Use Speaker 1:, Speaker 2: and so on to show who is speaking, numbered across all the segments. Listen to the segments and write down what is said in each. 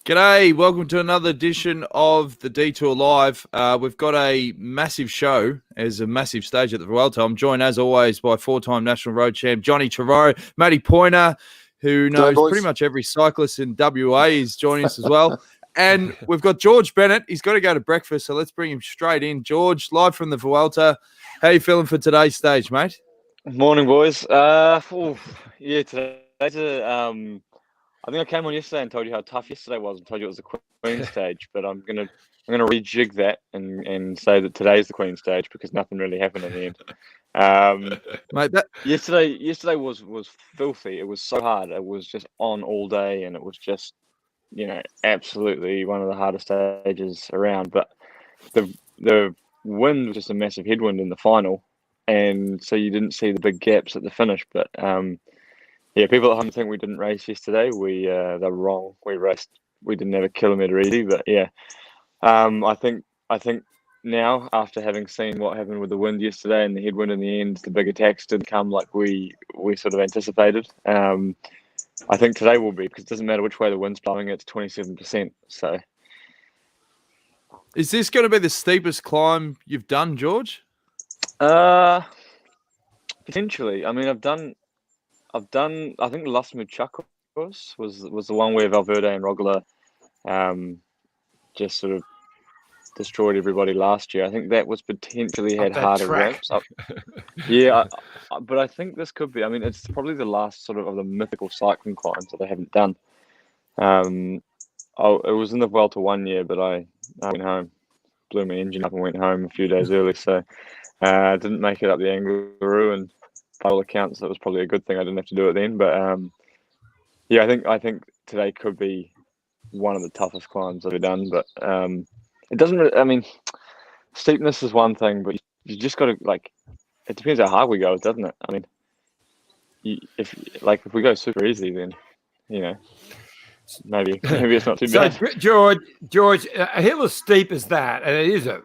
Speaker 1: G'day, welcome to another edition of the Detour Live. We've got a massive show as a massive stage at the Vuelta. I'm joined as always by four-time national road champ Johnny Trevorrow, Matty Poyner, who knows pretty much every cyclist in WA is joining us as well. And we've got George Bennett. He's got to go to breakfast, so let's bring him straight in. George, live from the Vuelta. How are you feeling for today's stage, mate?
Speaker 2: Morning, boys. Today's I think I came on yesterday and told you how tough yesterday was and told you it was the Queen stage, but I'm gonna rejig that and say that today's the Queen stage because nothing really happened in the end.
Speaker 1: Mate,
Speaker 2: yesterday was filthy. It was so hard. It was just on all day, and it was just absolutely one of the hardest stages around. But the wind was just a massive headwind in the final, and so you didn't see the big gaps at the finish. But people at home think we didn't race yesterday. They're wrong. We didn't have a kilometre easy, but I think now, after having seen what happened with the wind yesterday and the headwind in the end, the big attacks didn't come like we sort of anticipated. I think today will be, because it doesn't matter which way the wind's blowing, it's 27%. So,
Speaker 1: is this going to be the steepest climb you've done, George?
Speaker 2: Potentially. I mean, I've done. I think Las Muchachos was the one where Valverde and Roglic just sort of destroyed everybody last year. I think that was potentially had harder ramps up. But I think this could be. I mean, it's probably the last sort of the mythical cycling climbs that I haven't done. It was in the Vuelta one year, but I went home, blew my engine up and went home a few days early. So I didn't make it up the Angliru, and by all accounts, that was probably a good thing. I didn't have to do it then. But I think today could be one of the toughest climbs I've ever done. But it doesn't really, I mean, steepness is one thing, but you just got to, it depends how hard we go, doesn't it? I mean, if we go super easy, then, maybe it's not too bad.
Speaker 3: So, George, a hill as steep as that, and it is a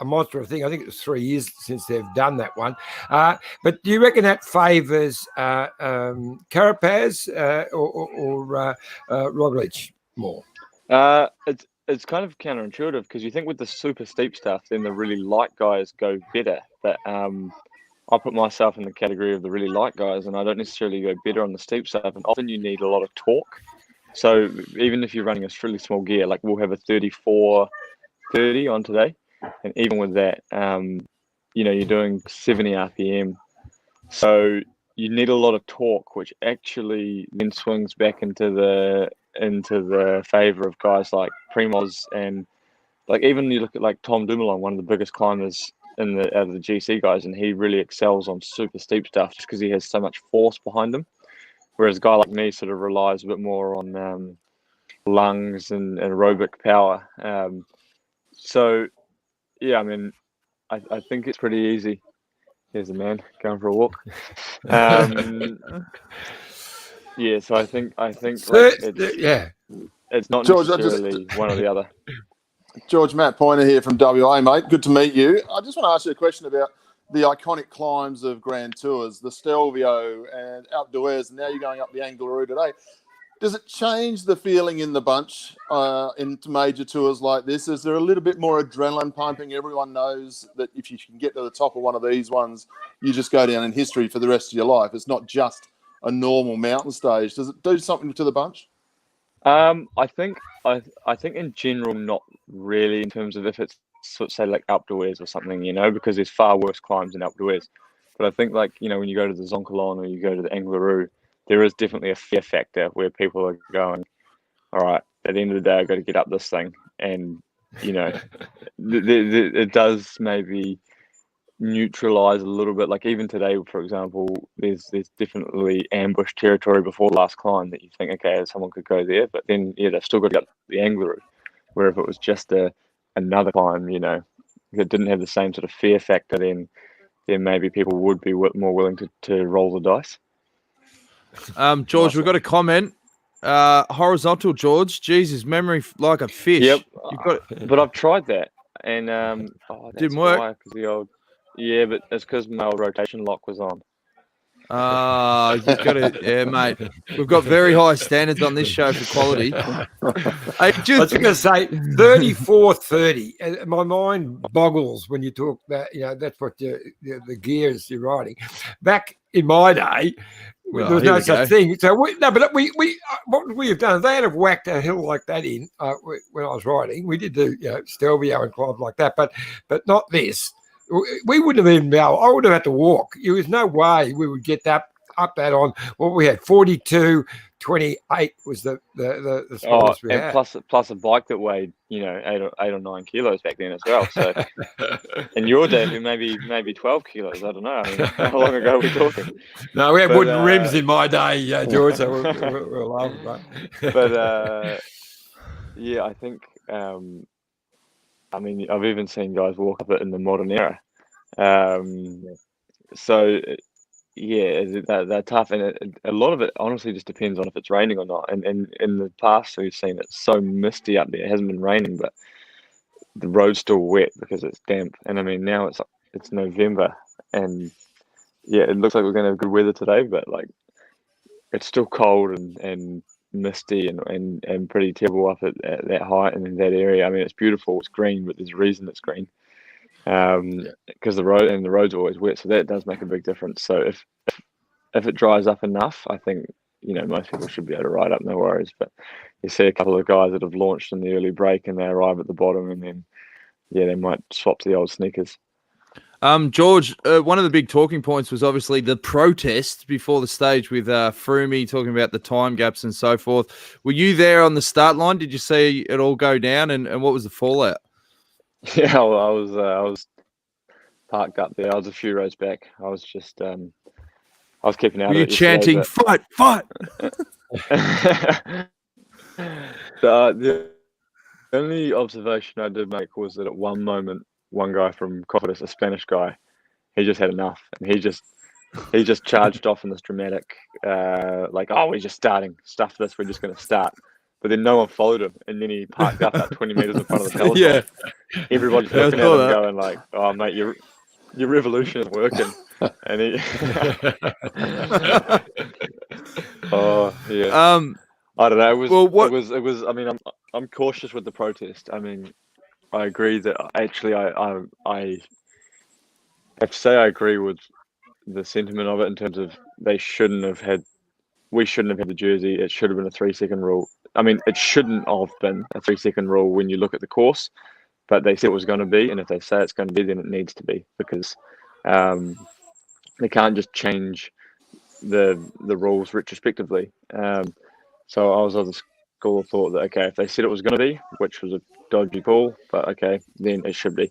Speaker 3: monster thing. I think it was 3 years since they've done that one. But do you reckon that favours Carapaz or Roglic more?
Speaker 2: It's kind of counterintuitive, because you think with the super steep stuff, then the really light guys go better. But I put myself in the category of the really light guys, and I don't necessarily go better on the steep stuff. And often you need a lot of torque. So even if you're running a really small gear, like we'll have a 34-30 on today. And even with that, you're doing 70 RPM. So you need a lot of torque, which actually then swings back into the favour of guys like Primoz, and even you look at Tom Dumoulin, one of the biggest climbers out of the GC guys, and he really excels on super steep stuff just because he has so much force behind him. Whereas a guy like me sort of relies a bit more on lungs and aerobic power. I mean, I think it's pretty easy. Here's a man going for a walk. So I think it's not
Speaker 4: George,
Speaker 2: necessarily one or the other.
Speaker 4: George, Matt Poyner here from WA, mate. Good to meet you. I just want to ask you a question about the iconic climbs of Grand Tours, the Stelvio and Alpe d'Huez, and now you're going up the Angliru today. Does it change the feeling in the bunch into major tours like this? Is there a little bit more adrenaline pumping? Everyone knows that if you can get to the top of one of these ones, you just go down in history for the rest of your life. It's not just a normal mountain stage. Does it do something to the bunch?
Speaker 2: I think in general, not really, in terms of if it's say like Alpe d'Huez or something, because there's far worse climbs in Alpe d'Huez. But I think when you go to the Zoncolan or you go to the Angliru, there is definitely a fear factor where people are going, all right, at the end of the day, I've got to get up this thing. And, it does maybe neutralize a little bit. Like even today, for example, there's definitely ambush territory before the last climb that you think, okay, someone could go there. But then, they've still got to get up the Angliru. Where if it was just another climb, that didn't have the same sort of fear factor, then maybe people would be more willing to roll the dice.
Speaker 1: George, we've got a comment. Horizontal, George. Jesus, memory like a fish.
Speaker 2: Yep. But I've tried that, and
Speaker 1: didn't work.
Speaker 2: But it's because my old rotation lock was on.
Speaker 1: You've got to, yeah, mate. We've got very high standards on this show for quality.
Speaker 3: I was going to say 34-30. My mind boggles when you talk that. That's what the gears you're riding. Back in my day, there was no such thing. So what we have done, if they had whacked a hill like that in when I was riding, we did do Stelvio and climbs like that, but not this. We wouldn't have even been able. I would have had to walk. There was no way we would get that up that on what we had. 42.28 was the smallest we had.
Speaker 2: Plus a bike that weighed 8 or 9 kilos back then as well. So in your day, maybe 12 kilos. I don't know. I mean, how long ago are we talking?
Speaker 3: No, we had wooden rims in my day, George. So we're laughing, right?
Speaker 2: But yeah, I think. I mean, I've even seen guys walk up it in the modern era. So, yeah, they're tough. And a lot of it honestly just depends on if it's raining or not. And in the past, we've seen it so misty up there. It hasn't been raining, but the road's still wet because it's damp. And I mean, now it's November. And yeah, it looks like we're going to have good weather today, but like it's still cold and misty and pretty terrible up at that height and in that area. I mean, it's beautiful, it's green, but there's a reason it's green, because the road's always wet, so that does make a big difference. So if it dries up enough, I think most people should be able to ride up, no worries. But you see a couple of guys that have launched in the early break and they arrive at the bottom, and then they might swap to the old sneakers.
Speaker 1: George, one of the big talking points was obviously the protest before the stage with Froomey talking about the time gaps and so forth. Were you there on the start line? Did you see it all go down, and what was the fallout?
Speaker 2: Yeah, well, I was parked up there. I was a few rows back. I was just I was keeping out.
Speaker 1: Were you chanting "fight, fight"?
Speaker 2: The only observation I did make was that at one moment, one guy from Cofidis, a Spanish guy, he just had enough, and he just charged off in this dramatic, we're just starting, stuff this, we're just going to start. But then no one followed him, and then he parked up about 20 meters in front of the peloton.
Speaker 1: Yeah,
Speaker 2: everybody's looking at him going like, "Oh mate, your revolution is working," and he, oh yeah. I don't know. It was. I mean, I'm cautious with the protest. I mean, I agree that actually I have to say I agree with the sentiment of it in terms of we shouldn't have had the jersey. It should have been a 3-second rule. I mean, it shouldn't have been a 3-second rule when you look at the course, but they said it was going to be, and if they say it's going to be, then it needs to be, because they can't just change the rules retrospectively. So I was of the school of thought that, okay, if they said it was going to be, which was a dodgy call, but okay, then it should be.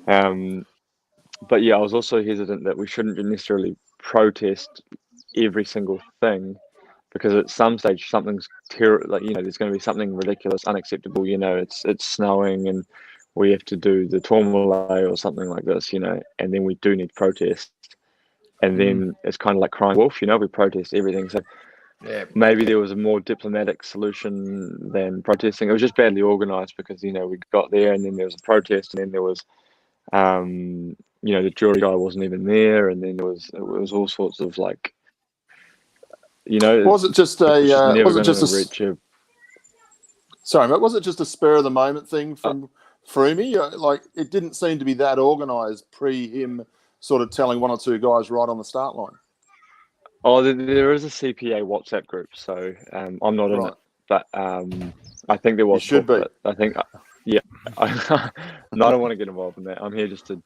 Speaker 2: But yeah, I was also hesitant that we shouldn't necessarily protest every single thing, because at some stage something's there's going to be something ridiculous, unacceptable. It's snowing and we have to do the Tourmalet or something like this, and then we do need protest. And then it's kind of like crying wolf, we protest everything. So yeah, maybe there was a more diplomatic solution than protesting. It was just badly organised, because we got there and then there was a protest, and then there was the jury guy wasn't even there, and then it was all sorts of like,
Speaker 4: was it just sorry, mate, was it just a spur of the moment thing from Froomey? Like, it didn't seem to be that organised pre him sort of telling one or two guys right on the start line.
Speaker 2: Oh, there is a CPA WhatsApp group, so I'm not in it, but I think there was.
Speaker 4: You should be.
Speaker 2: I think, yeah. I don't want to get involved in that. I'm here just to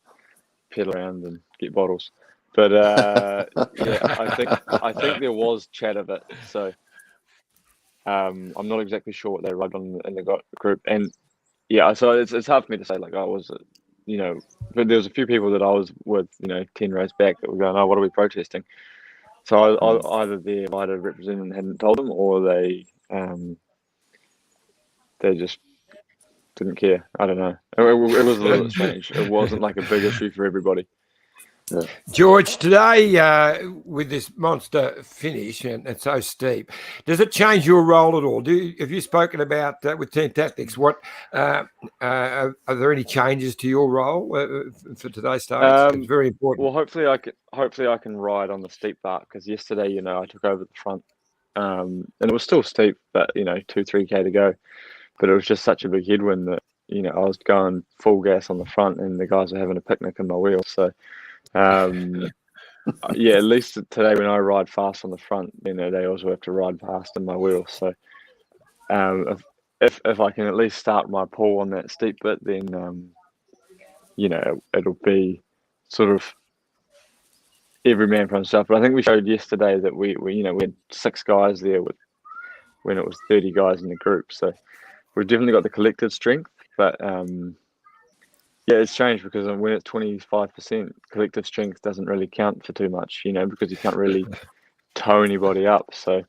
Speaker 2: pedal around and get bottles. But yeah, I think there was chat of it. So I'm not exactly sure what they wrote on in the group, and yeah, so it's hard for me to say like, oh, was it, but there was a few people that I was with, 10 rows back, that were going, oh, what are we protesting? So either their rider representative hadn't told them, or they just didn't care. I don't know. It was a little bit strange. It wasn't like a big issue for everybody.
Speaker 3: George, today with this monster finish and it's so steep, does it change your role at all? Have you spoken about with Team Tactics? What are there any changes to your role for today's start? It's very important.
Speaker 2: Well, hopefully I can ride on the steep part, because yesterday, I took over the front, and it was still steep, but 2-3k to go, but it was just such a big headwind that I was going full gas on the front, and the guys were having a picnic in my wheels. So. At least today when I ride fast on the front, they also have to ride fast in my wheels. So if I can at least start my pull on that steep bit, then it'll be sort of every man for himself. But I think we showed yesterday that we had 6 guys there when it was 30 guys in the group. So we've definitely got the collective strength, but yeah, it's changed because when it's 25%, collective strength doesn't really count for too much, because you can't really tow anybody up. So,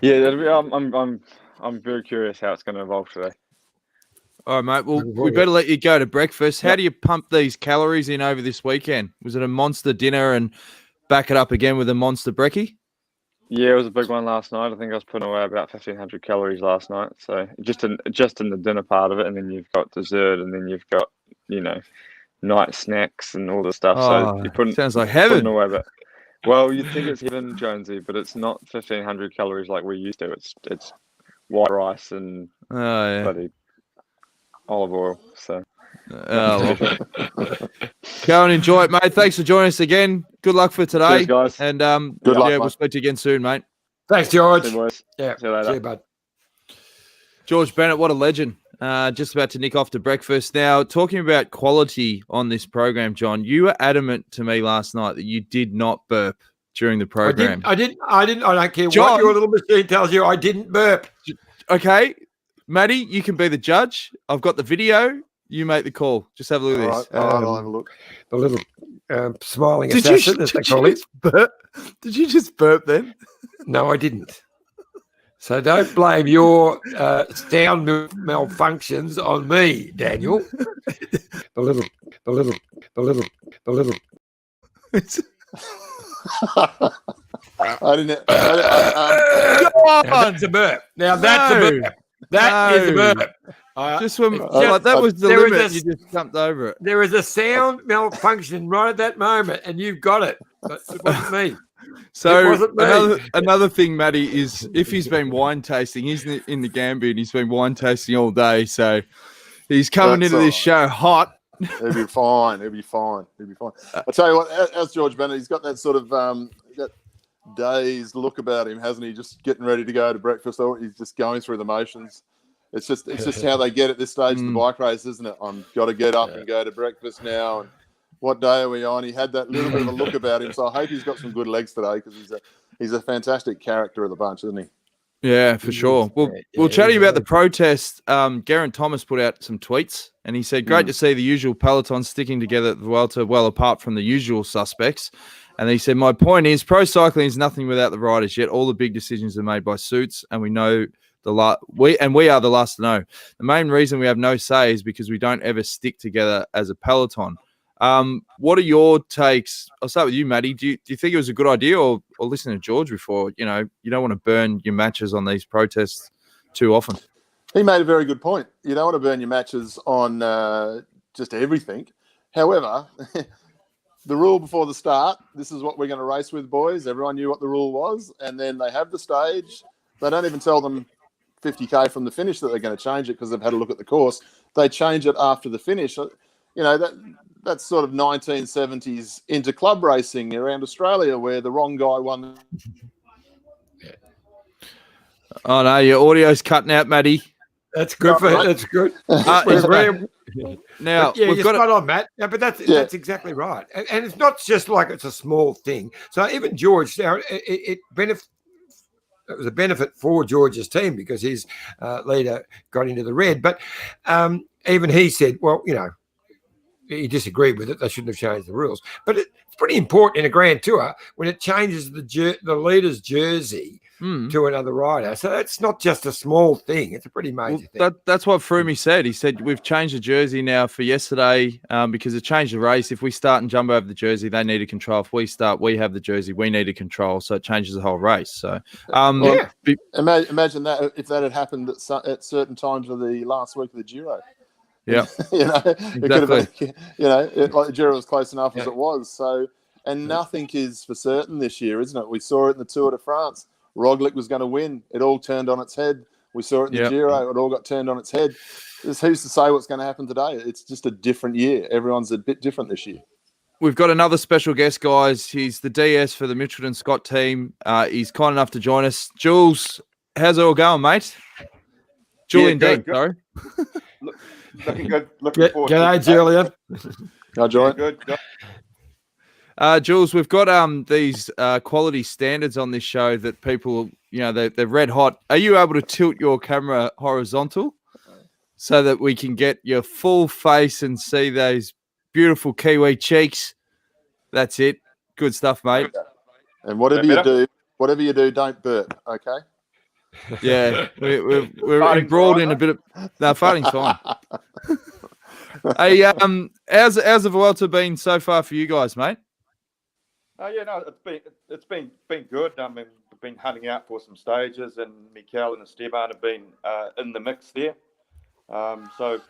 Speaker 2: yeah, I'm very curious how it's going to evolve today.
Speaker 1: All right, mate. Well, we better let you go to breakfast. How do you pump these calories in over this weekend? Was it a monster dinner and back it up again with a monster brekkie?
Speaker 2: Yeah, it was a big one last night. I think I was putting away about 1,500 calories last night. So just in the dinner part of it, and then you've got dessert, and then you've got night snacks and all this stuff. So you
Speaker 1: sounds like heaven.
Speaker 2: Away, but, well, you'd think it's heaven, Jonesy, but it's not 1,500 calories like we used to. It's white rice and bloody olive oil. So
Speaker 1: go and enjoy it, mate. Thanks for joining us again. Good luck for today.
Speaker 2: Cheers, guys.
Speaker 1: And
Speaker 4: Good luck,
Speaker 1: we'll speak to you again soon, mate.
Speaker 3: Thanks, George.
Speaker 2: See you, boys.
Speaker 3: Yeah,
Speaker 2: see you later.
Speaker 3: See you, bud.
Speaker 1: George Bennett, what a legend. Just about to nick off to breakfast. Now, talking about quality on this program, John, you were adamant to me last night that you did not burp during the program.
Speaker 3: I didn't. I don't care
Speaker 1: John,
Speaker 3: what your little machine tells you. I didn't burp.
Speaker 1: Okay, Matty, you can be the judge. I've got the video. You make the call. Just have a look at this.
Speaker 4: All right, I'll have a look.
Speaker 3: The little smiling assassin, as they call it.
Speaker 1: Did you just burp then?
Speaker 3: No, I didn't. So don't blame your sound malfunctions on me, Daniel. The little.
Speaker 4: I didn't.
Speaker 3: That's a burp. Now that's a burp. That is a burp.
Speaker 1: Just when that was the limit, you just jumped over it.
Speaker 3: There is a sound malfunction right at that moment, and you've got it. But it wasn't me.
Speaker 1: So another thing, Matty, is if he's been wine tasting, he's in the Gambia and he's been wine tasting all day. So he's coming into this show hot.
Speaker 4: He'll be fine. He'll be fine. I'll tell you what, as George Bennett, he's got that sort of that dazed look about him, hasn't he? Just getting ready to go to breakfast. Or he's just going through the motions. It's just how they get at this stage of the bike race, isn't it? I've got to get up and go to breakfast now. And what day are we on? He had that little bit of a look about him, so I hope he's got some good legs today, because he's a fantastic character of the bunch, isn't he?
Speaker 1: Yeah, for sure. We'll chat about the protest. Geraint Thomas put out some tweets, and he said, great to see the usual peloton sticking together at the Vuelta, well apart from the usual suspects. And he said, my point is, pro cycling is nothing without the riders, yet all the big decisions are made by suits, and we know we are the last to know. The main reason we have no say is because we don't ever stick together as a peloton. What are your takes? I'll start with you, Matty. Do you think it was a good idea, or listen to George before? You don't want to burn your matches on these protests too often.
Speaker 4: He made a very good point. You don't want to burn your matches on just everything. However, the rule before the start, this is what we're going to race with, boys. Everyone knew what the rule was, and then they have the stage. They don't even tell them 50k from the finish that they're going to change it because they've had a look at the course. They change it after the finish. That's sort of 1970s into club racing around Australia, where the wrong guy won.
Speaker 1: Oh no, your audio's cutting out, Matty.
Speaker 3: That's good that's good.
Speaker 1: Now
Speaker 3: you're spot on, Matt. Yeah, but that's exactly right. And it's not just like it's a small thing. So even George, it was a benefit for George's team because his leader got into the red. But even he said, well, he disagreed with it. They shouldn't have changed the rules. But it's pretty important in a Grand Tour when it changes the leader's jersey to another rider. So that's not just a small thing. It's a pretty major thing.
Speaker 1: That's what Froome said. He said, we've changed the jersey now for yesterday because it changed the race. If we start and jump over the jersey, they need to control. If we start, we have the jersey, we need to control. So it changes the whole race. So
Speaker 4: imagine that if that had happened at certain times of the last week of the Giro.
Speaker 1: Yeah,
Speaker 4: it could have been, like the Giro was close enough as it was. So, and nothing is for certain this year, isn't it? We saw it in the Tour de France. Roglic was going to win. It all turned on its head. We saw it in the Giro. It all got turned on its head. Who's to say what's going to happen today? It's just a different year. Everyone's a bit different this year.
Speaker 1: We've got another special guest, guys. He's the DS for the Mitchelton-Scott team. He's kind enough to join us. Jules, how's it all going, mate? Julian Dean, sorry.
Speaker 5: Looking good. Looking forward.
Speaker 3: G'day, Julian.
Speaker 4: Hi, Julian.
Speaker 5: Good.
Speaker 1: Jules, we've got these quality standards on this show that people, they're red hot. Are you able to tilt your camera horizontal so that we can get your full face and see those beautiful Kiwi cheeks? That's it. Good stuff, mate.
Speaker 4: And whatever you do, don't burp, okay?
Speaker 1: Yeah, we're embroiled in a bit of... No, farting's fine. Hey, how's the Vuelta been so far for you guys, mate?
Speaker 5: It's been good. I mean, we've been hunting out for some stages, and Mikel and Esteban have been in the mix there. So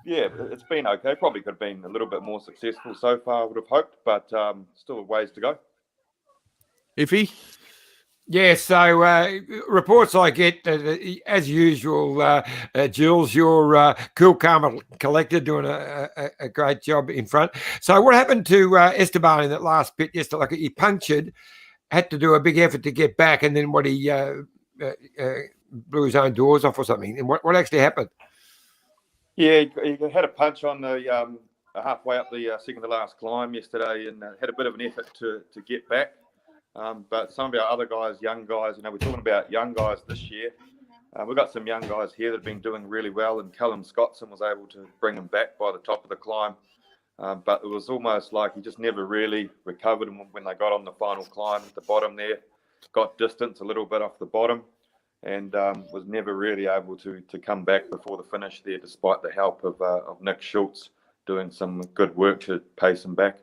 Speaker 5: yeah, it's been okay. Probably could have been a little bit more successful so far, I would have hoped, but still a ways to go.
Speaker 1: Iffy?
Speaker 3: Yeah, so reports I get, as usual, Jules, you're cool, calm, and collected, doing a great job in front. So what happened to Esteban in that last pit yesterday? Like he punctured, had to do a big effort to get back, and then he blew his own doors off or something. And what actually happened?
Speaker 5: Yeah, he had a punch on the halfway up the second to last climb yesterday, and had a bit of an effort to get back. But some of our other guys, young guys, we're talking about young guys this year. We've got some young guys here that have been doing really well, and Callum Scottson was able to bring him back by the top of the climb. But it was almost like he just never really recovered when they got on the final climb at the bottom there. Got distance a little bit off the bottom, and was never really able to come back before the finish there, despite the help of Nick Schultz doing some good work to pace him back.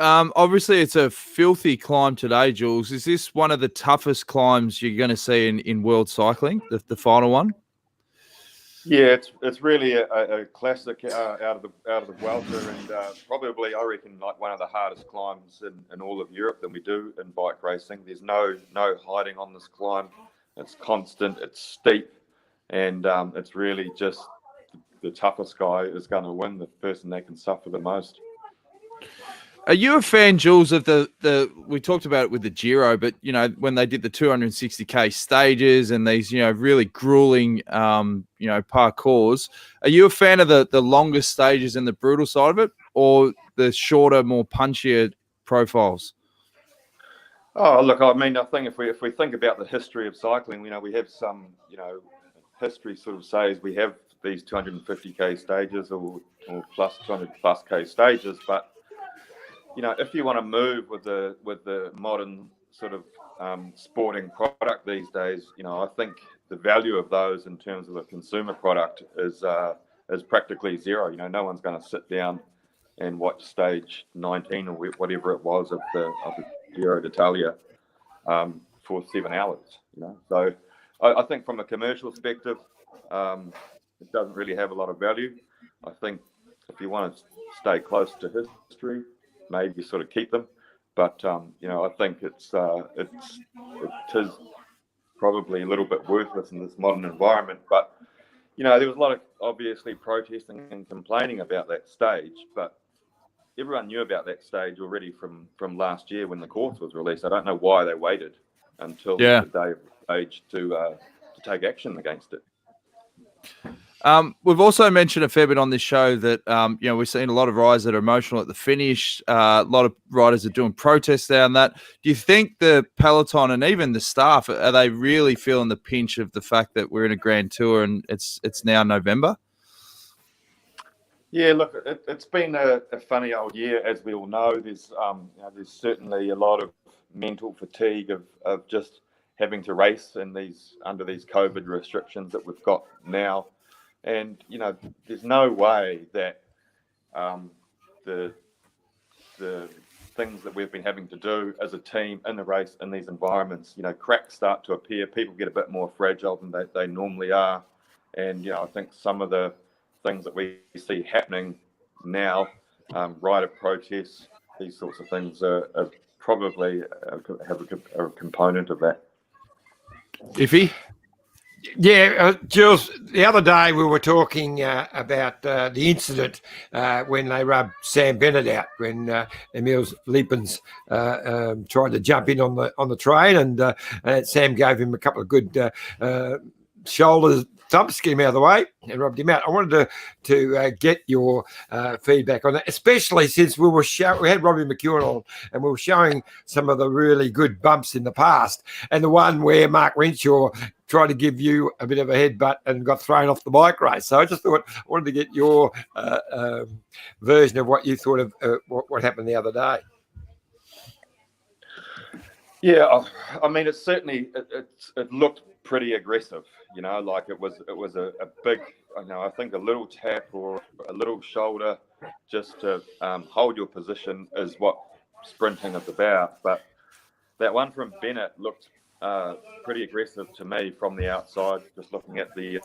Speaker 1: Obviously, it's a filthy climb today, Jules. Is this one of the toughest climbs you're going to see in world cycling, the final one?
Speaker 5: Yeah, it's really a classic out of the Vuelta, and probably, I reckon, like one of the hardest climbs in all of Europe that we do in bike racing. There's no hiding on this climb. It's constant, it's steep, and it's really just the toughest guy is going to win, the person that can suffer the most.
Speaker 1: Are you a fan, Jules, of the we talked about it with the Giro, but, when they did the 260K stages and these, really grueling, parcours, are you a fan of the longer stages and the brutal side of it, or the shorter, more punchier profiles?
Speaker 5: Oh, look, I mean, I think if we think about the history of cycling, we have some, history sort of says we have these 250K stages or plus 200 plus K stages, but if you want to move with the modern sort of sporting product these days, I think the value of those in terms of a consumer product is practically zero. No one's going to sit down and watch stage 19 or whatever it was of the Giro d'Italia for 7 hours. So I think from a commercial perspective, it doesn't really have a lot of value. I think if you want to stay close to history, maybe sort of keep them, but I think it is probably a little bit worthless in this modern environment. But there was a lot of obviously protesting and complaining about that stage, but everyone knew about that stage already from last year when the course was released. I don't know why they waited until the day of the stage to take action against it.
Speaker 1: We've also mentioned a fair bit on this show that, we've seen a lot of riders that are emotional at the finish. A lot of riders are doing protests down that. Do you think the peloton and even the staff, are they really feeling the pinch of the fact that we're in a Grand Tour and it's now November?
Speaker 5: Yeah, look, it's been a funny old year, as we all know. There's there's certainly a lot of mental fatigue of just having to race in under these COVID restrictions that we've got now, and there's no way that the the things that we've been having to do as a team in the race in these environments, cracks start to appear. People get a bit more fragile than they normally are, and I think some of the things that we see happening now, rider protests, these sorts of things are probably have a component of that.
Speaker 1: Iffy?
Speaker 3: Yeah, Jules, the other day we were talking about the incident when they rubbed Sam Bennett out, when Emil Liepens tried to jump in on the train, and Sam gave him a couple of good shoulder thumps, get him out of the way, and rubbed him out. I wanted to get your feedback on that, especially since we had Robbie McEwen on, and we were showing some of the really good bumps in the past, and the one where Mark Renshaw tried to give you a bit of a headbutt and got thrown off the bike race. So I just thought I wanted to get your version of what you thought of what happened the other day.
Speaker 5: Yeah, I mean, it's certainly it looked pretty aggressive, like it was a big, I think a little tap or a little shoulder just to hold your position is what sprinting is about. But that one from Bennett looked pretty aggressive to me from the outside, just looking at the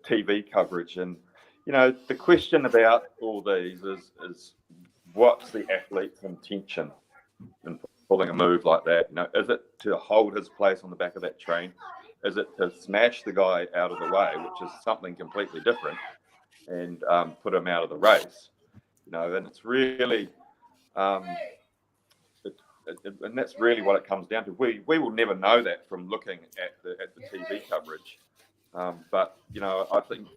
Speaker 5: TV coverage. And the question about all these is what's the athlete's intention in pulling a move like that? Is it to hold his place on the back of that train? Is it to smash the guy out of the way, which is something completely different, and put him out of the race? And it's really and that's really what it comes down to. We will never know that from looking at the TV coverage. But I think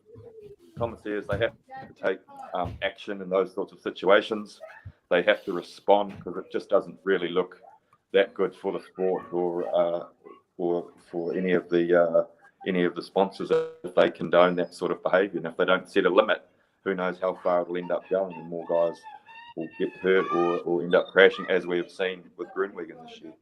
Speaker 5: commissaires, they have to take action in those sorts of situations. They have to respond, because it just doesn't really look that good for the sport or for any of the sponsors if they condone that sort of behaviour. And if they don't set a limit, who knows how far it'll end up going, and more guys will get hurt or end up crashing, as we have seen with Groenewegen this year.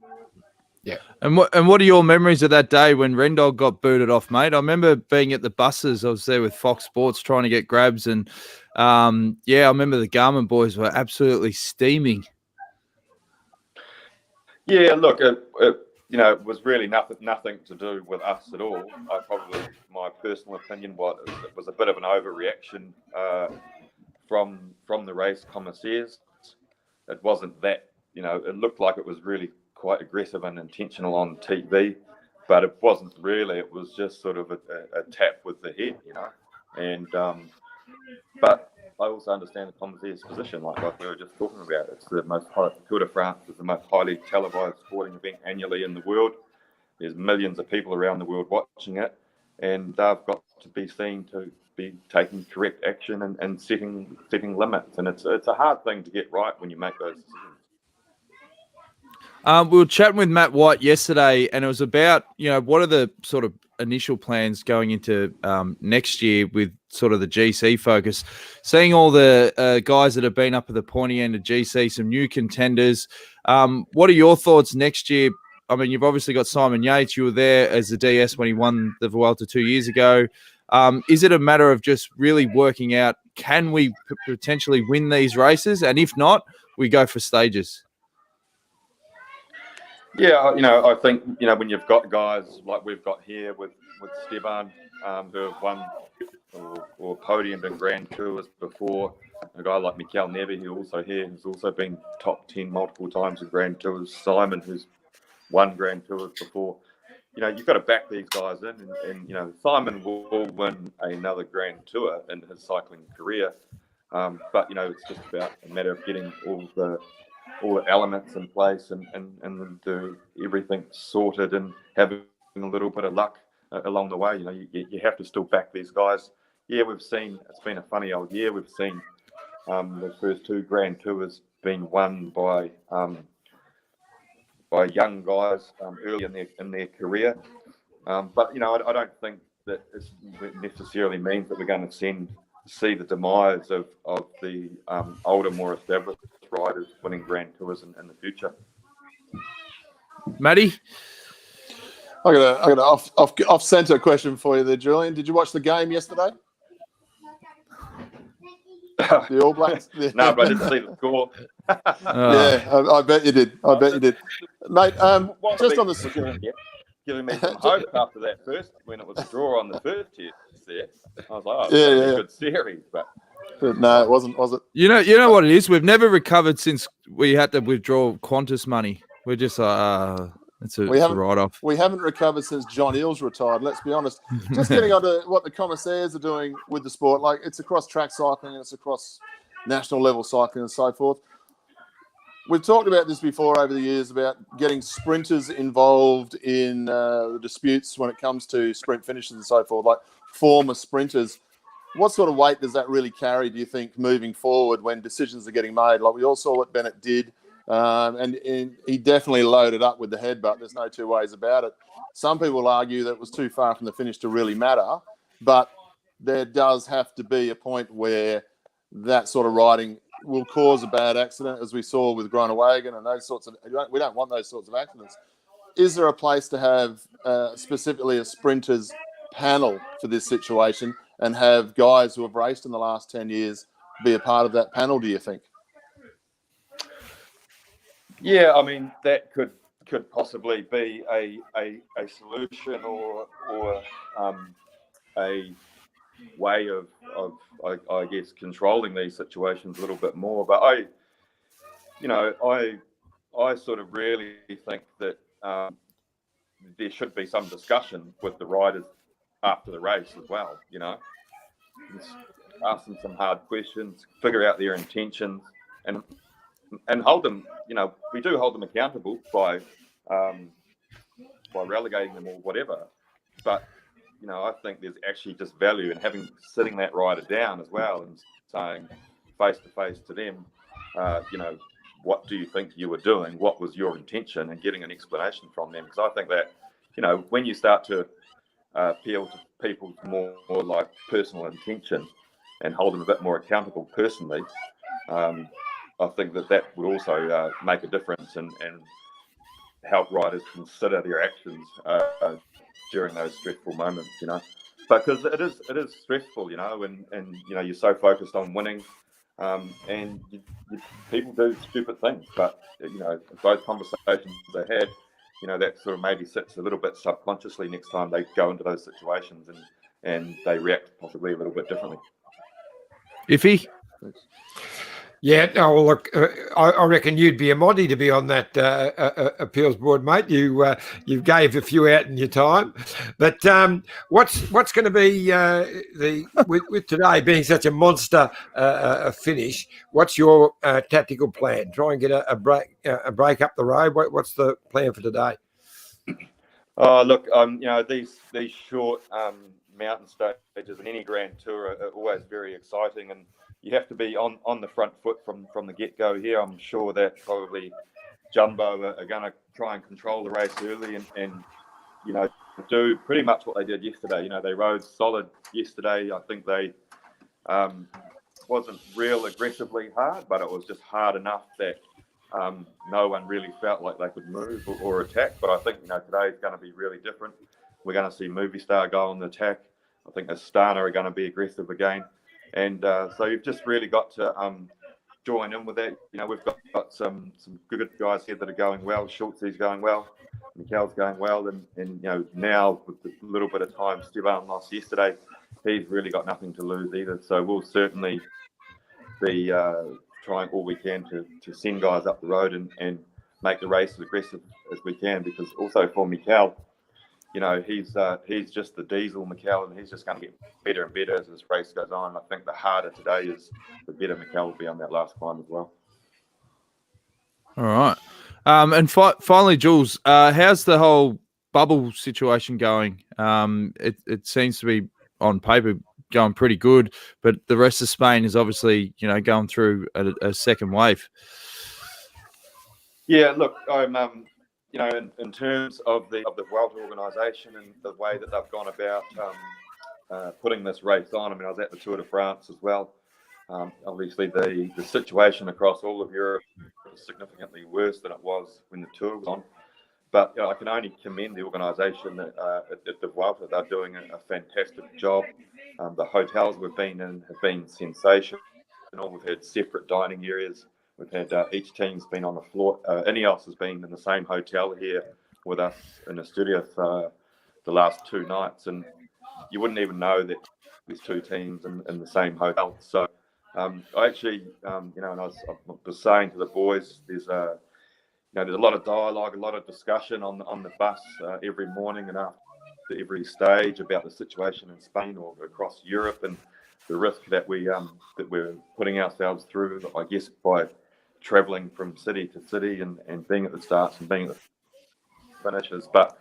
Speaker 1: Yeah. And what are your memories of that day when Rendog got booted off, mate? I remember being at the buses. I was there with Fox Sports trying to get grabs, and I remember the Garmin boys were absolutely steaming.
Speaker 5: Yeah, look, it was really nothing to do with us at all. My personal opinion was it was a bit of an overreaction from the race commissaires. It wasn't that, it looked like it was really quite aggressive and intentional on TV, but it wasn't really. It was just sort of a tap with the head, and but I also understand the commissaires' position, like we were just talking about. It's the most Tour de France is the most highly televised sporting event annually in the world. There's millions of people around the world watching it, and they've got to be seen to be taking correct action and setting limits. And it's a hard thing to get right when you make those decisions.
Speaker 1: We were chatting with Matt White yesterday, and it was about, what are the sort of initial plans going into next year with sort of the GC focus. Seeing all the guys that have been up at the pointy end of GC, some new contenders. What are your thoughts next year? I mean, you've obviously got Simon Yates. You were there as the DS when he won the Vuelta 2 years ago. Is it a matter of just really working out, can we potentially win these races? And if not, we go for stages.
Speaker 5: Yeah, I think, when you've got guys like we've got here with Steban, who have won or podiumed in Grand Tours before, a guy like Mikel Nevi, who's also been top 10 multiple times in Grand Tours, Simon, who's won Grand Tours before. You've got to back these guys in, and Simon will win another Grand Tour in his cycling career. But it's just about a matter of getting all the elements in place and do everything sorted and having a little bit of luck along the way. You have to still back these guys. Yeah, it's been a funny old year. We've seen the first 2 Grand Tours being won by young guys early in their career. But I don't think necessarily means that we're going to see the demise of the older, more established riders winning Grand Tours in the future.
Speaker 1: Matty?
Speaker 4: I got an off centre question for you there, Julian. Did you watch the game yesterday? The All Blacks?
Speaker 5: No, but I didn't see the score.
Speaker 4: Yeah, I bet you did. Mate, just on the...
Speaker 5: Giving me some hope after that first, when it was a draw on the first test there. I was like, it's a good series, but
Speaker 4: no, it wasn't, was it?
Speaker 1: You know what it is? We've never recovered since we had to withdraw Qantas money. We're just it's a write-off.
Speaker 4: We haven't recovered since John Eales retired, let's be honest. Just getting on to what the commissaires are doing with the sport. Like, it's across track cycling and it's across national level cycling and so forth. We've talked about this before over the years about getting sprinters involved in the disputes when it comes to sprint finishes and so forth, like former sprinters. What sort of weight does that really carry, do you think, moving forward when decisions are getting made? Like, we all saw what Bennett did, and he definitely loaded up with the headbutt. There's no two ways about it. Some people will argue that it was too far from the finish to really matter, but there does have to be a point where that sort of riding will cause a bad accident, as we saw with Groenewegen and those sorts of... We don't want those sorts of accidents. Is there a place to have specifically a sprinters panel for this situation and have guys who have raced in the last 10 years be a part of that panel, do you think?
Speaker 5: Yeah, I mean, that could possibly be a solution or a way of I guess controlling these situations a little bit more. But I sort of really think that there should be some discussion with the riders after the race as well. Just ask them some hard questions, figure out their intentions, and hold them. We do hold them accountable by relegating them or whatever, but I think there's actually just value in sitting that rider down as well and saying face to face to them, what do you think you were doing? What was your intention? And getting an explanation from them. Because I think that, when you start to appeal to people's more like personal intention and hold them a bit more accountable personally, I think that would also make a difference and help riders consider their actions during those stressful moments, because it is stressful, and you're so focused on winning, and people do stupid things, but those conversations they had, that sort of maybe sits a little bit subconsciously next time they go into those situations and they react possibly a little bit differently.
Speaker 1: Iffy?
Speaker 3: Yeah, no, well, look, I reckon you'd be a Monty to be on that appeals board, mate. You gave a few out in your time, but what's going to be with today being such a monster finish? What's your tactical plan? Try and get a break up the road. What's the plan for today?
Speaker 5: Oh, look, these short mountain stages in any Grand Tour are always very exciting, and you have to be on the front foot from the get-go here. I'm sure that probably Jumbo are going to try and control the race early and do pretty much what they did yesterday. They rode solid yesterday. I think they wasn't real aggressively hard, but it was just hard enough that no one really felt like they could move or attack. But I think today is going to be really different. We're going to see Movistar go on the attack. I think Astana are going to be aggressive again. And so you've just really got to join in with that. We've got some good guys here that are going well. Schultze's going well. Mikel's going well. And now with the little bit of time Steban lost yesterday, he's really got nothing to lose either. So we'll certainly be trying all we can to send guys up the road and make the race as aggressive as we can. Because also for Mikel, he's just the diesel Mikel, and he's just going to get better and better as this race goes on. I think the harder today is, the better Mikel will be on that last climb as well.
Speaker 1: All right. And finally, Jules, how's the whole bubble situation going? It seems to be, on paper, going pretty good, but the rest of Spain is obviously, going through a second wave.
Speaker 5: Yeah, look, I'm in terms of the Vuelta organisation and the way that they've gone about putting this race on. I mean, I was at the Tour de France as well. Obviously, the situation across all of Europe is significantly worse than it was when the Tour was on. But I can only commend the organisation at the Vuelta. They're doing a fantastic job. The hotels we've been in have been sensational. We've had separate dining areas. We've had each team's been on the floor. Ineos has been in the same hotel here with us in the studio for the last 2 nights, and you wouldn't even know that there's 2 teams in the same hotel. So I actually, and I was saying to the boys, there's a lot of dialogue, a lot of discussion on the bus every morning and after every stage about the situation in Spain or across Europe and the risk that we're putting ourselves through, I guess, by travelling from city to city and being at the starts and being at the finishes. But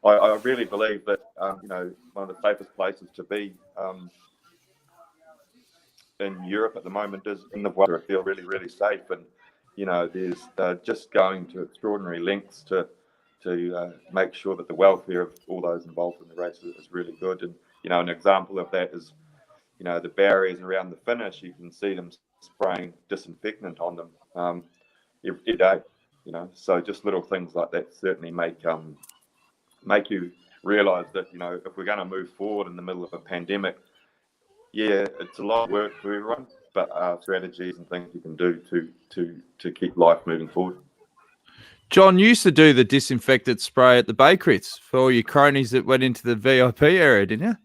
Speaker 5: I really believe that one of the safest places to be in Europe at the moment is in the Vuelta. I feel really, really safe, and they're just going to extraordinary lengths to make sure that the welfare of all those involved in the race is really good. And an example of that is the barriers around the finish. You can see them spraying disinfectant on them every day. So just little things like that certainly make you realise that if we're going to move forward in the middle of a pandemic, it's a lot of work for everyone, but strategies and things you can do to keep life moving forward.
Speaker 1: John, you used to do the disinfectant spray at the bakeries for all your cronies that went into the VIP area, didn't you?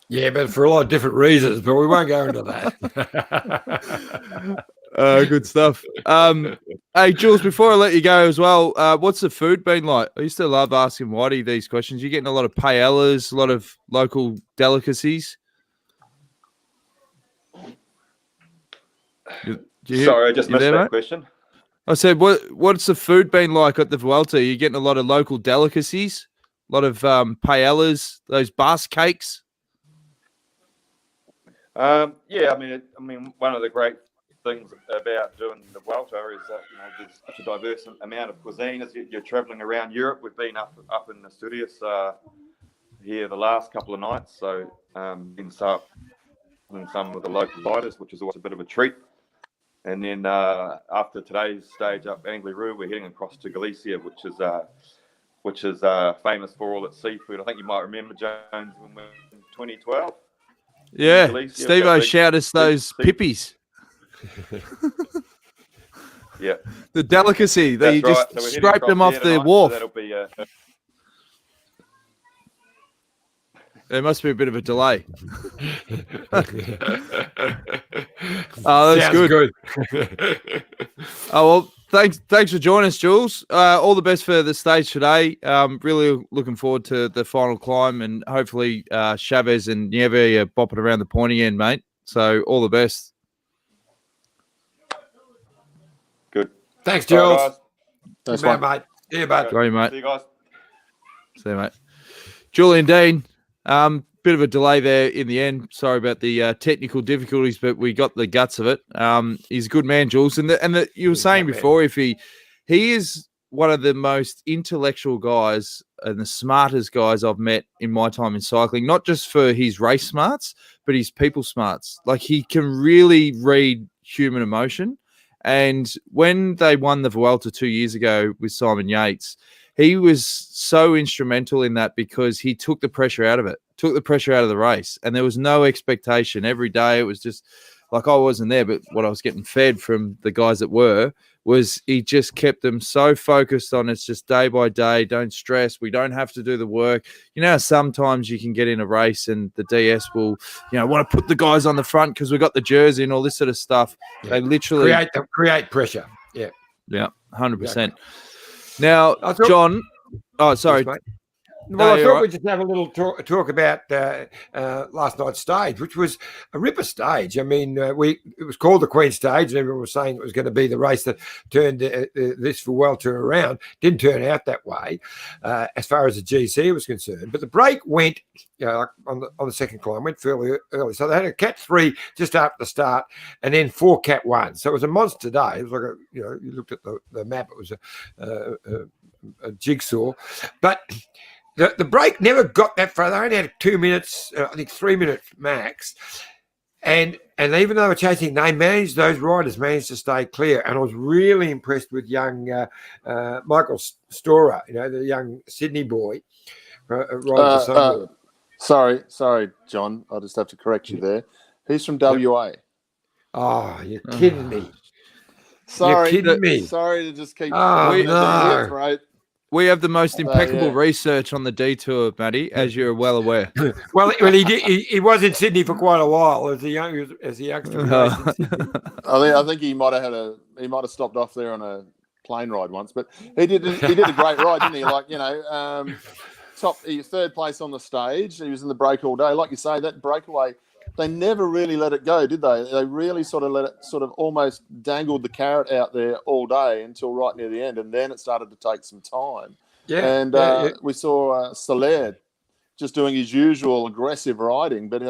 Speaker 3: Yeah, but for a lot of different reasons, but we won't go into that.
Speaker 1: Good stuff. Hey, Jules, before I let you go as well, what's the food been like? I used to love asking Whitey these questions. You're getting a lot of paellas, a lot of local delicacies.
Speaker 5: Sorry, I just missed that question.
Speaker 1: I said, what's the food been like at the Vuelta? You're getting a lot of local delicacies, a lot of paellas, those Basque cakes.
Speaker 5: I mean, one of the great things about doing the Vuelta is that there's such a diverse amount of cuisine as you're travelling around Europe. We've been up in the studios here the last couple of nights, so been some with the local riders, which is always a bit of a treat. And then after today's stage up Angliru, we're heading across to Galicia, which is famous for all its seafood. I think you might remember, Jones, when we were in 2012.
Speaker 1: Yeah, Steve-O showed us those pippies.
Speaker 5: Yeah.
Speaker 1: The delicacy. They just scraped them off the wharf.
Speaker 5: So that'll be
Speaker 1: there must be a bit of a delay. Oh, that's good. Oh, well, thanks for joining us, Jules. All the best for the stage today. Really looking forward to the final climb, and hopefully Chavez and Nieve are bopping around the point again, mate. So all the best.
Speaker 5: Good.
Speaker 3: Thanks, Jules.
Speaker 5: Right,
Speaker 3: Thanks, mate. See you, mate.
Speaker 1: Sorry, mate.
Speaker 5: See you guys.
Speaker 1: See you, mate. Julian Dean. Bit of a delay there in the end. Sorry about the technical difficulties, but we got the guts of it. He's a good man, Jules. And you were saying before, if he is one of the most intellectual guys and the smartest guys I've met in my time in cycling, not just for his race smarts, but his people smarts. Like, he can really read human emotion. And when they won the Vuelta 2 years ago with Simon Yates, he was so instrumental in that because he took the pressure out of it, took the pressure out of the race, and there was no expectation. Every day it was just like, I wasn't there, but what I was getting fed from the guys that were was he just kept them so focused on it's just day by day, don't stress, we don't have to do the work. Sometimes you can get in a race and the DS will, want to put the guys on the front because we've got the jersey and all this sort of stuff. Yeah. They literally
Speaker 3: create pressure. Yeah.
Speaker 1: Yeah, 100%. Now, John, oh, sorry.
Speaker 3: Well, I
Speaker 1: you're
Speaker 3: thought
Speaker 1: right.
Speaker 3: we'd just have a little talk about last night's stage, which was a ripper stage. I mean, it was called the Queen Stage, and everyone was saying it was going to be the race that turned this Vuelta around. Didn't turn out that way, as far as the GC was concerned. But the break went, on the second climb, went fairly early. So they had a Cat 3 just after the start, and then 4 Cat 1. So it was a monster day. It was like you looked at the map, it was a jigsaw, but. The break never got that far. They only had 2 minutes, I think 3 minutes max. And even though they were chasing, those riders managed to stay clear. And I was really impressed with young Michael Storer, the young Sydney boy.
Speaker 4: Sorry, John. I'll just have to correct you there. He's from WA.
Speaker 3: Oh, you're kidding me.
Speaker 4: Sorry.
Speaker 3: You're kidding me.
Speaker 4: Sorry to just keep...
Speaker 3: no.
Speaker 1: We have the most impeccable research on the detour, Matty, as you're well aware.
Speaker 3: well, he did. He was in Sydney for quite a while as a youngster.
Speaker 4: I think he might have stopped off there on a plane ride once, but he did a great ride, didn't he? He was third place on the stage. He was in the break all day. Like you say, that breakaway, they never really let it go, did they? They really sort of let it almost dangled the carrot out there all day until right near the end, and then it started to take some time. We saw Soler just doing his usual aggressive riding, but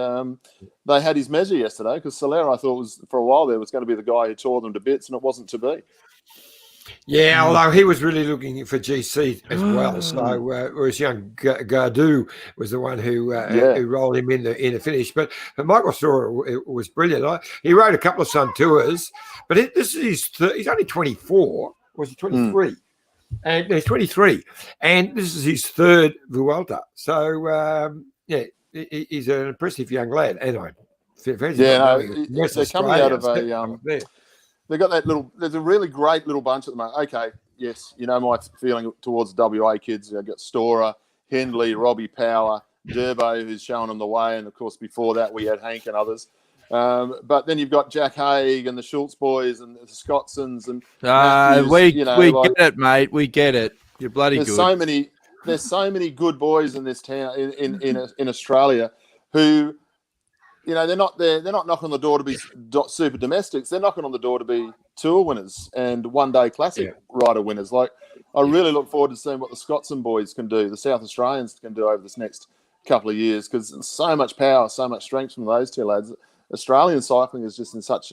Speaker 4: they had his measure yesterday because Soler, I thought, for a while there was going to be the guy who tore them to bits, and it wasn't to be.
Speaker 3: Yeah, although he was really looking for GC as well. So, whereas young Gardou was the one who rolled him in the finish. But Michael Storer was brilliant. He rode a couple of Sun Tours, but this is he's only 24. Was he 23? And he's 23, and this is his third Vuelta. So, he's an impressive young lad. And
Speaker 4: they're coming out of a. They've got that there's a really great little bunch at the moment. Okay, yes, my feeling towards the WA kids. They've got Storer, Hindley, Robbie Power, Durbo, who's showing them the way. And, of course, before that, we had Hank and others. But then you've got Jack Haig and the Schultz boys and the Scottsons. And
Speaker 1: we get it, mate. We get it. You're bloody good.
Speaker 4: There's so many good boys in this town, in Australia, who... they're not knocking on the door to be super domestics. They're knocking on the door to be tour winners and one-day classic rider winners. Like, I really look forward to seeing what the Scotson boys can do, the South Australians can do over this next couple of years, because so much power, so much strength from those two lads. Australian cycling is just in such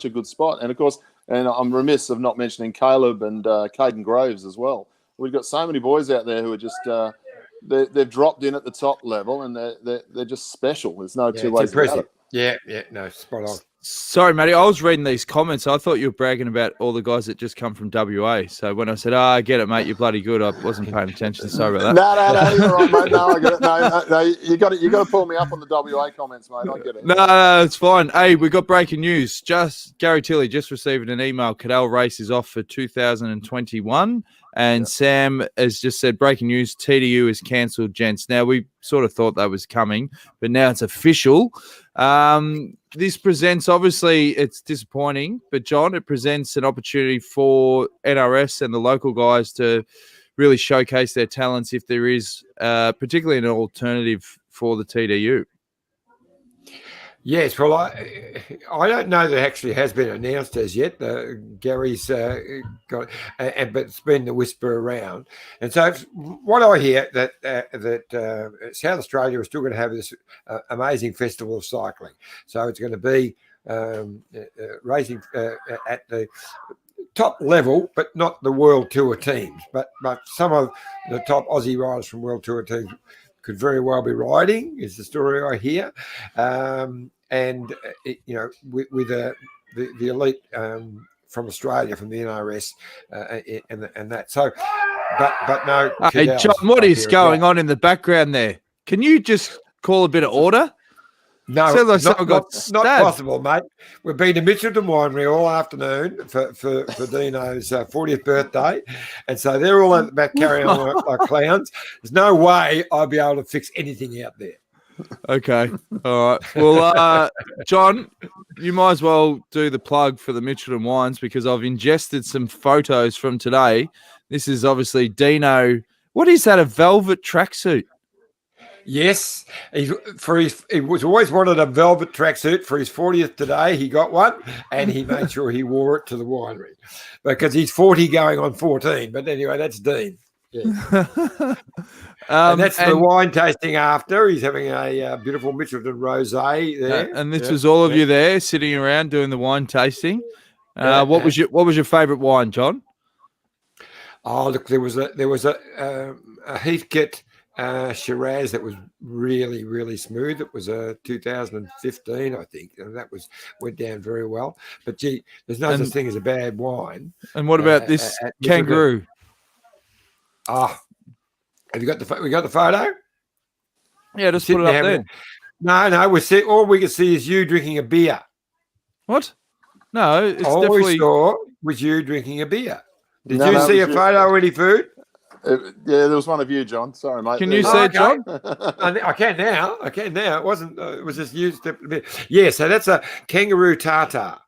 Speaker 4: a good spot. And, of course, and I'm remiss of not mentioning Caleb and Caden Groves as well. We've got so many boys out there who are just... They've dropped in at the top level, and they're just special. There's no two ways about it.
Speaker 3: Yeah, no, spot on.
Speaker 1: Sorry, Matty, I was reading these comments. I thought you were bragging about all the guys that just come from WA. So when I said, I get it, mate, you're bloody good, I wasn't paying attention. Sorry about
Speaker 4: No,
Speaker 1: that.
Speaker 4: you're right, mate. No, I get it. No, you got to pull me up on the WA comments, mate. I get it.
Speaker 1: No, it's fine. Hey, we got breaking news. Gary Tilley just received an email. Cadell race is off for 2021. And Sam has just said, breaking news, TDU is cancelled, gents. Now, we sort of thought that was coming, but now it's official. This presents, obviously, it's disappointing, but, John, it presents an opportunity for NRS and the local guys to really showcase their talents if there is particularly an alternative for the TDU.
Speaker 3: Yes, well, I don't know that it actually has been announced as yet. Gary's got, but it's been the whisper around, and so what I hear that South Australia is still going to have this amazing festival of cycling. So it's going to be racing at the top level, but not the World Tour teams, but some of the top Aussie riders from World Tour teams could very well be riding, is the story I hear. With the elite from Australia, from the NRS, and that. So, but no.
Speaker 1: Hey, John, what is going on in the background there? Can you just call a bit of order?
Speaker 3: No, not possible, mate. We've been to Mitchelton Winery all afternoon for Dino's 40th birthday, and so they're all at the back carrying on like clowns. There's no way I'll be able to fix anything out there.
Speaker 1: Okay, all right. Well, John, you might as well do the plug for the Mitchelton Wines, because I've ingested some photos from today. This is obviously Dino What is that? A velvet tracksuit?
Speaker 3: Yes, he was always wanted a velvet tracksuit for his 40th today. He got one, and he made sure he wore it to the winery because he's 40 going on 14. But anyway, that's Dean. Yeah. And that's the wine tasting after. He's having a beautiful Mitchelton rosé there.
Speaker 1: And this was all of you there sitting around doing the wine tasting. What was your favourite wine, John?
Speaker 3: Oh, look, there was a Heathcote Shiraz that was really, really smooth. It was a 2015, I think, and that went down very well. But gee, there's no such thing as a bad wine.
Speaker 1: And what about this Kangaroo?
Speaker 3: Have you got we got the photo?
Speaker 1: Yeah, just put it up there.
Speaker 3: No, all we can see is you drinking a beer.
Speaker 1: What? No, it's
Speaker 3: all
Speaker 1: definitely.
Speaker 3: We saw was you drinking a beer. Did you see a photo already, Food?
Speaker 4: Yeah, there was one of you, John. Sorry, mate.
Speaker 1: Can you see it, John?
Speaker 3: I can now. It wasn't. It was just used a bit. Yeah, so that's a Kangaroo Tartar.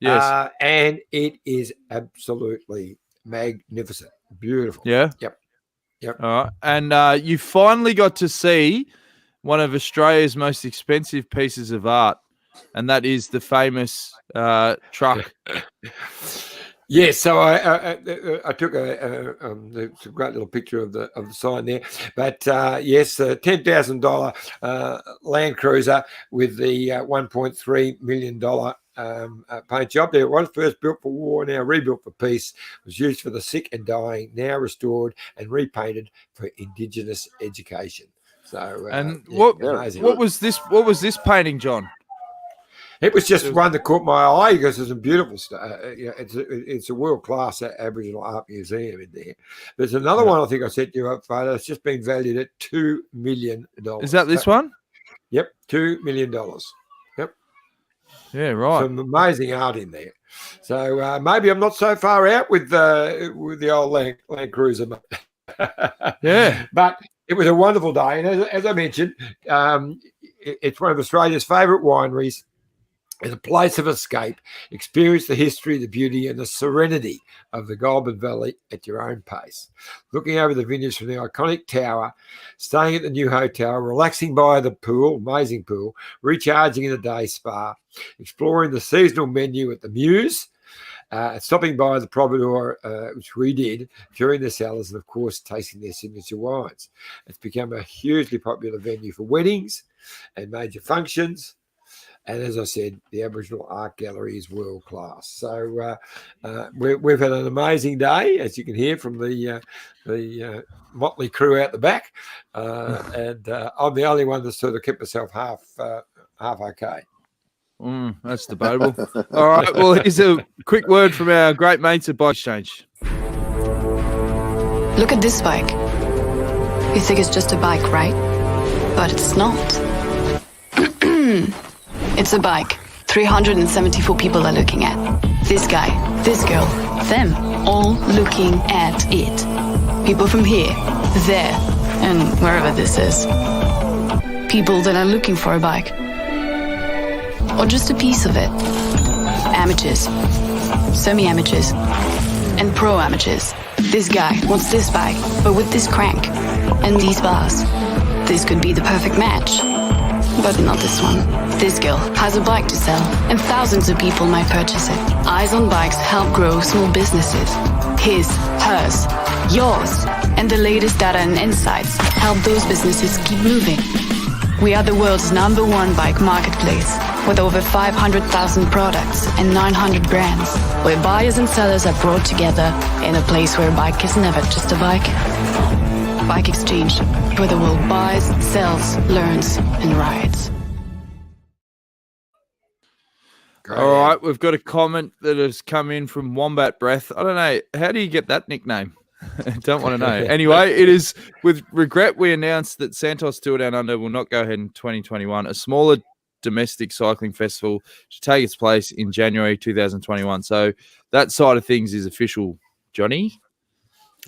Speaker 1: Yes.
Speaker 3: And it is absolutely magnificent. Beautiful.
Speaker 1: Yeah.
Speaker 3: Yep.
Speaker 1: All right. And you finally got to see one of Australia's most expensive pieces of art, and that is the famous truck.
Speaker 3: Yes, so I took a great little picture of the sign there. But yes, a $10,000 Land Cruiser with the $1.3 million paint job. There it was, first built for war, now rebuilt for peace. It was used for the sick and dying, now restored and repainted for Indigenous education. So
Speaker 1: what was this? What was this painting, John?
Speaker 3: It was just one that caught my eye because it's a beautiful stuff. It's a world-class Aboriginal art museum in there. There's another one I think I sent you up photo. It's just been valued at $2 million.
Speaker 1: Is that this one?
Speaker 3: Yep, $2 million. Yep.
Speaker 1: Yeah, right.
Speaker 3: Some amazing art in there. So maybe I'm not so far out with the old Land Cruiser.
Speaker 1: Yeah.
Speaker 3: But it was a wonderful day. And as I mentioned, it's one of Australia's favourite wineries. It's a place of escape. Experience the history, the beauty, and the serenity of the Goulburn Valley at your own pace. Looking over the vineyards from the iconic tower, staying at the new hotel, relaxing by the pool, amazing pool, recharging in a day spa, exploring the seasonal menu at the Muse, stopping by the Providor, which we did, during the cellars, and of course tasting their signature wines. It's become a hugely popular venue for weddings and major functions. And as I said, the Aboriginal Art Gallery is world class. So we've had an amazing day, as you can hear from the motley crew out the back, and I'm the only one that sort of kept myself half okay.
Speaker 1: That's debatable. All right. Well, here's a quick word from our great mates at Bike Exchange.
Speaker 6: Look at this bike. You think it's just a bike, right? But it's not. It's a bike. 374 people are looking at. This guy, this girl, them, all looking at it. People from here, there, and wherever this is. People that are looking for a bike. Or just a piece of it. Amateurs, semi-amateurs, and pro-amateurs. This guy wants this bike, but with this crank and these bars. This could be the perfect match. But not this one. This girl has a bike to sell, and thousands of people might purchase it. Eyes on Bikes help grow small businesses. His, hers, yours, and the latest data and insights help those businesses keep moving. We are the world's #1 bike marketplace, with over 500,000 products and 900 brands, where buyers and sellers are brought together in a place where a bike is never just a bike. Bike Exchange, where the world buys, sells, learns, and rides.
Speaker 1: All right, we've got a comment that has come in from Wombat Breath. I don't know, how do you get that nickname? Don't want to know. Anyway, it is with regret we announced that Santos Tour Down Under will not go ahead in 2021. A smaller domestic cycling festival to take its place in January 2021. So that side of things is official, Johnny.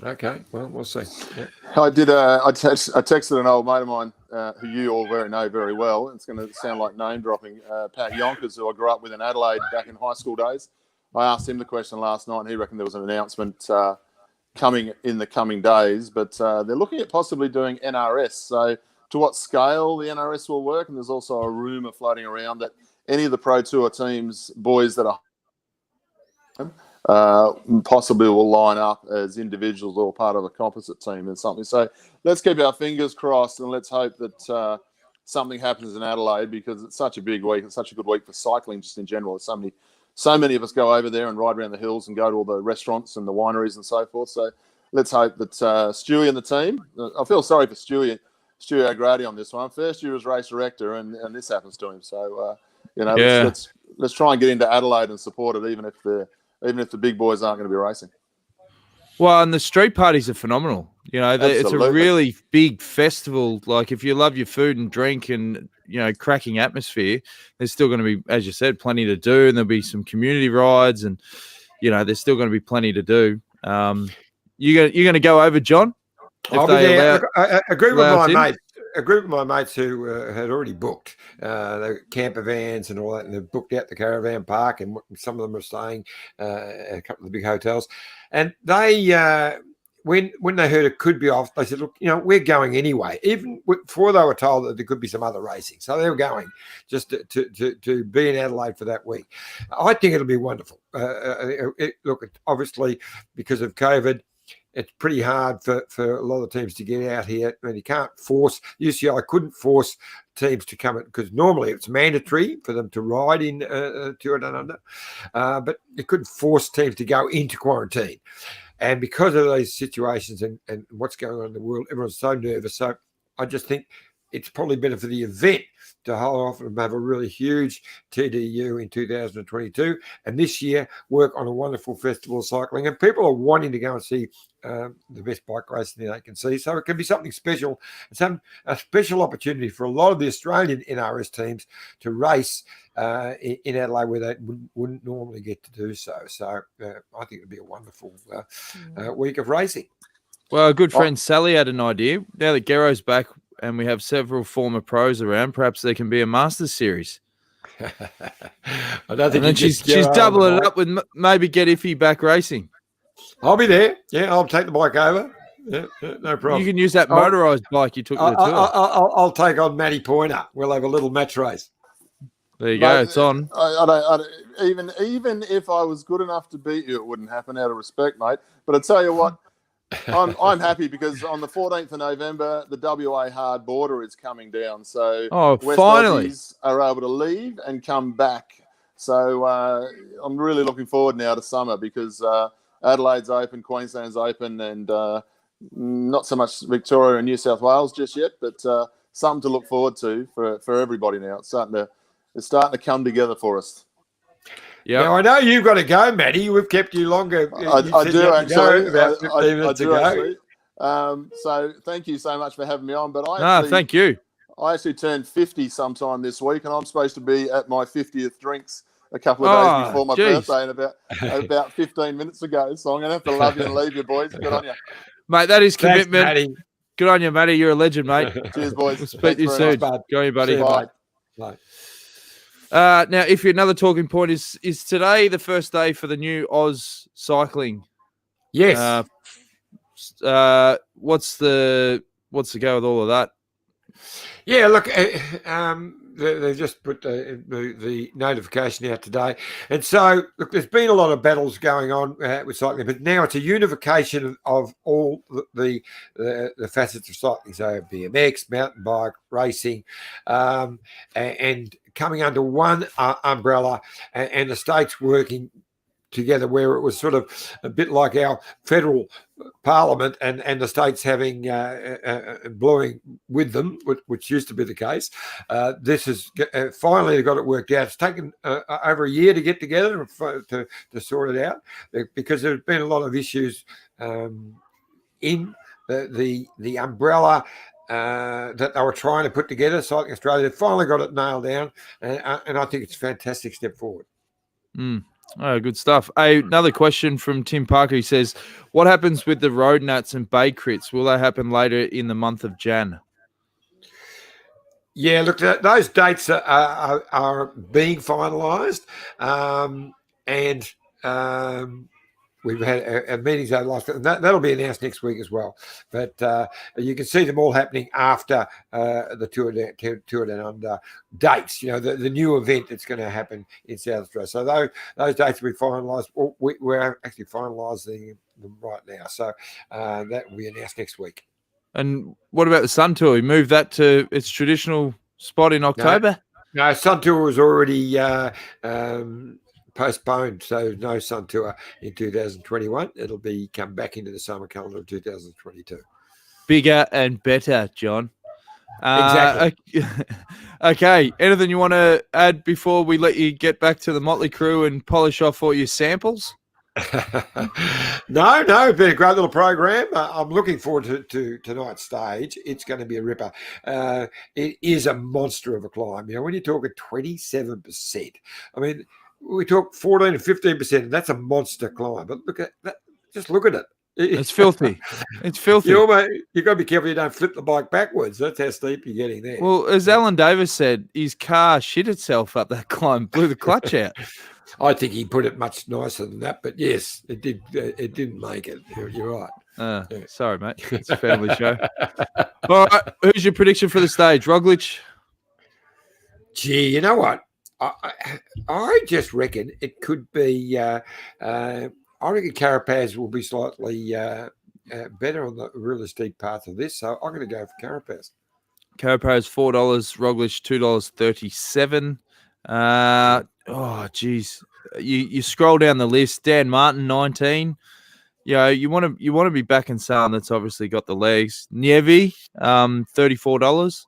Speaker 3: Okay, well, we'll see. Yeah.
Speaker 4: I did. I texted an old mate of mine who you all know very well. It's going to sound like name dropping. Pat Yonkers, who I grew up with in Adelaide back in high school days. I asked him the question last night, and he reckoned there was an announcement coming in the coming days, but they're looking at possibly doing NRS. So to what scale the NRS will work, and there's also a rumour floating around that any of the Pro Tour teams, boys that are possibly will line up as individuals or part of a composite team and something. So let's keep our fingers crossed and let's hope that something happens in Adelaide, because it's such a big week. It's such a good week for cycling just in general. So many of us go over there and ride around the hills and go to all the restaurants and the wineries and so forth. So let's hope that Stewie and the team, I feel sorry for Stewie O'Grady on this one. First year as race director, and this happens to him. So, let's try and get into Adelaide and support it, even if the big boys aren't going to be racing.
Speaker 1: Well, and the street parties are phenomenal. You know, it's a really big festival. Like, if you love your food and drink and, you know, cracking atmosphere, there's still going to be, as you said, plenty to do. And there'll be some community rides and, you know, there's still going to be plenty to do. You're going to go over, John?
Speaker 3: I'll be there. I agree with my mates. A group of my mates who had already booked the camper vans and all that, and they've booked out the caravan park, and some of them are staying at a couple of the big hotels. And they, when they heard it could be off, they said, "Look, you know, we're going anyway." Even before they were told that there could be some other racing, so they were going just to be in Adelaide for that week. I think it'll be wonderful. Look, obviously because of COVID, it's pretty hard for a lot of teams to get out here. I mean, you can't force, UCI couldn't force teams to come, because normally it's mandatory for them to ride in Tour Down Under, but you couldn't force teams to go into quarantine. And because of those situations and what's going on in the world, everyone's so nervous. So I just think it's probably better for the event to hold off and have a really huge TDU in 2022. And this year, work on a wonderful festival of cycling. And people are wanting to go and see the best bike racing they can see. So it can be something special, a special opportunity for a lot of the Australian NRS teams to race in Adelaide, where they wouldn't normally get to do so. So I think it'd be a wonderful week of racing.
Speaker 1: Well, a good friend Sally had an idea. Now that Gero's back and we have several former pros around, perhaps there can be a Masters series.
Speaker 3: I don't think.
Speaker 1: And then she's doubling it up with maybe get Iffy back racing.
Speaker 3: I'll be there. Yeah, I'll take the bike over. Yeah, no problem.
Speaker 1: You can use that motorised bike you took to the tour.
Speaker 3: I'll take on Matty Poyner. We'll have a little match race.
Speaker 1: There you go. It's on.
Speaker 4: I don't, even if I was good enough to beat you, it wouldn't happen, out of respect, mate. But I tell you what, I'm happy, because on the 14th of November, the WA hard border is coming down. So West
Speaker 1: finally
Speaker 4: Aussies are able to leave and come back. So I'm really looking forward now to summer, because Adelaide's open, Queensland's open, and not so much Victoria and New South Wales just yet, but something to look forward to for everybody now. It's starting to come together for us.
Speaker 3: Yeah, now, I know you've got to go, Matty. We've kept you longer.
Speaker 4: I do actually.
Speaker 3: About 15 minutes ago.
Speaker 4: Actually. So thank you so much for having me on. But
Speaker 1: thank you.
Speaker 4: I actually turned 50 sometime this week, and I'm supposed to be at my 50th drinks a couple of days before my birthday, and about 15 minutes ago. So I'm going to have to love you and leave you, boys. Good on you.
Speaker 1: Mate, that is commitment.
Speaker 3: Thanks, Matty.
Speaker 1: Good on you, Matty. You're a legend, mate.
Speaker 4: Cheers, boys.
Speaker 1: We'll speak to you soon. Go on, buddy.
Speaker 4: Bye.
Speaker 3: Bye.
Speaker 1: Now, if another talking point is today the first day for the new Oz cycling?
Speaker 3: Yes.
Speaker 1: What's the go with all of that?
Speaker 3: Yeah, look, they just put the notification out today. And so, look, there's been a lot of battles going on with cycling, but now it's a unification of all the facets of cycling. So BMX, mountain bike, racing, and coming under one umbrella, and the states working together, where it was sort of a bit like our federal parliament and the states having blowing with them, which used to be the case. This is finally got it worked out. It's taken over a year to get together to sort it out, because there's been a lot of issues in the umbrella that they were trying to put together. Cycling Australia, they finally got it nailed down, and I think it's a fantastic step forward.
Speaker 1: Oh, good stuff. Another question from Tim Parker. He says, what happens with the road nats and bay crits? Will they happen later in the month of Jan?
Speaker 3: Yeah, look, those dates are being finalised, and We've had meetings over the last, and that'll be announced next week as well. But you can see them all happening after the Tour Down Under dates. You know, the new event that's going to happen in South Australia. So those dates will be finalised. We're actually finalising them right now. So that will be announced next week. And
Speaker 1: what about the Sun Tour? We moved that to its traditional spot in October?
Speaker 3: No, Sun Tour was already postponed, so no Sun Tour in 2021. It'll be come back into the summer calendar of 2022.
Speaker 1: Bigger and better, John.
Speaker 3: Exactly.
Speaker 1: Okay. Anything you want to add before we let you get back to the Motley Crew and polish off all your samples?
Speaker 3: No, it's been a great little program. I'm looking forward to tonight's stage. It's going to be a ripper. It is a monster of a climb. You know, when you talk at 27%, I mean, we talk 14 and 15%, and that's a monster climb. But look at that. Just look at it.
Speaker 1: It's filthy. It's filthy.
Speaker 3: You got to be careful you don't flip the bike backwards. That's how steep you're getting there.
Speaker 1: Well, as Alan Davis said, his car shit itself up that climb, blew the clutch out.
Speaker 3: I think he put it much nicer than that, but yes, it did. It didn't make it. You're right.
Speaker 1: Yeah. Sorry, mate. It's a family show. All right. Who's your prediction for the stage? Roglic?
Speaker 3: Gee, you know what? I just reckon it could be. I reckon Carapaz will be slightly better on the really steep parts of this, so I'm going to go for Carapaz.
Speaker 1: Carapaz $4, Roglic $2.37. Oh, geez. You scroll down the list. Dan Martin, 19. You want to be backing someone that's obviously got the legs. Nievi, $34.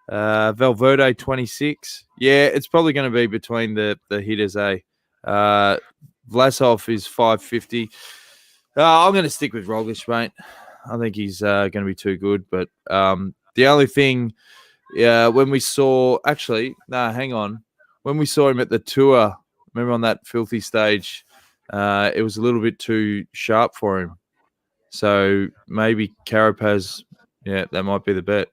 Speaker 1: Valverde, 26. Yeah, it's probably going to be between the hitters, eh? Vlasov is 550. I'm going to stick with Roglic, mate. I think he's going to be too good. But the only thing, when we saw, hang on. When we saw him at the Tour, remember on that filthy stage, it was a little bit too sharp for him. So maybe Carapaz, that might be the bet.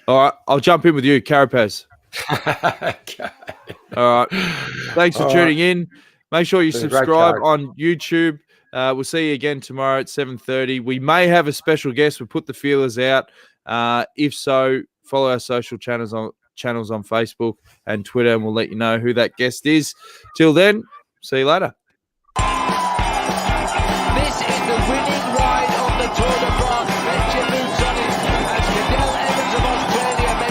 Speaker 1: All right, I'll jump in with you, Carapaz.
Speaker 3: Okay.
Speaker 1: All right. Thanks for tuning in. Make sure you subscribe on YouTube. We'll see you again tomorrow at 7:30. We may have a special guest. We'll put the feelers out. If so, follow our social channels on Facebook and Twitter, and we'll let you know who that guest is. Till then, see you later.